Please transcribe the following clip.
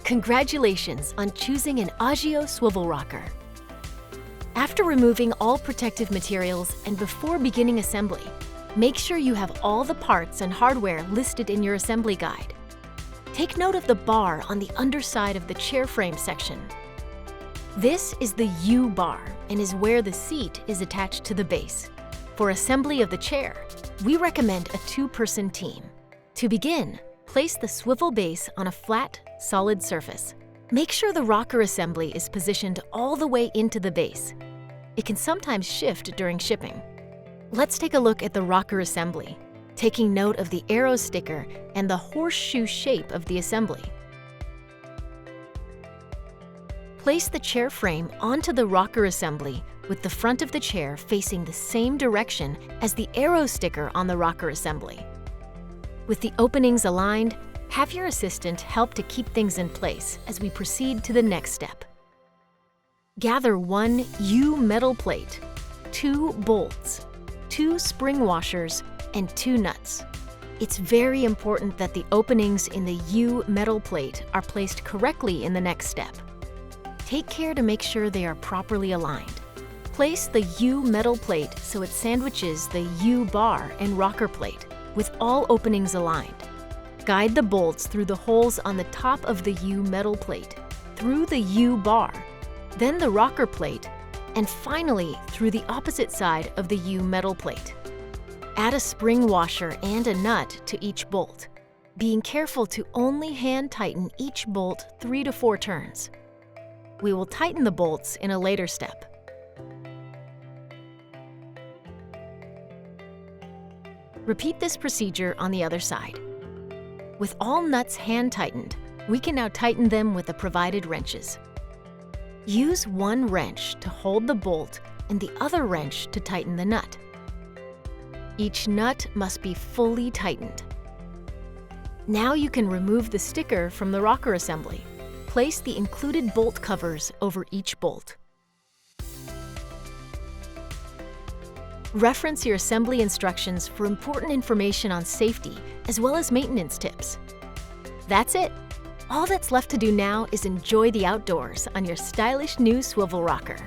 Congratulations on choosing an Agio Swivel Rocker. After removing all protective materials and before beginning assembly, make sure you have all the parts and hardware listed in your assembly guide. Take note of the bar on the underside of the chair frame section. This is the U-bar and is where the seat is attached to the base. For assembly of the chair, we recommend a two-person team. To begin, place the swivel base on a flat, solid surface. Make sure the rocker assembly is positioned all the way into the base. It can sometimes shift during shipping. Let's take a look at the rocker assembly, taking note of the arrow sticker and the horseshoe shape of the assembly. Place the chair frame onto the rocker assembly with the front of the chair facing the same direction as the arrow sticker on the rocker assembly. With the openings aligned, have your assistant help to keep things in place as we proceed to the next step. Gather one U metal plate, 2 bolts, 2 spring washers, and 2 nuts. It's very important that the openings in the U metal plate are placed correctly in the next step. Take care to make sure they are properly aligned. Place the U metal plate so it sandwiches the U bar and rocker plate, with all openings aligned. Guide the bolts through the holes on the top of the U metal plate, through the U bar, then the rocker plate, and finally through the opposite side of the U metal plate. Add a spring washer and a nut to each bolt, being careful to only hand tighten each bolt 3 to 4 turns. We will tighten the bolts in a later step. Repeat this procedure on the other side. With all nuts hand tightened, we can now tighten them with the provided wrenches. Use one wrench to hold the bolt and the other wrench to tighten the nut. Each nut must be fully tightened. Now you can remove the sticker from the rocker assembly. Place the included bolt covers over each bolt. Reference your assembly instructions for important information on safety as well as maintenance tips. That's it. All that's left to do now is enjoy the outdoors on your stylish new swivel rocker.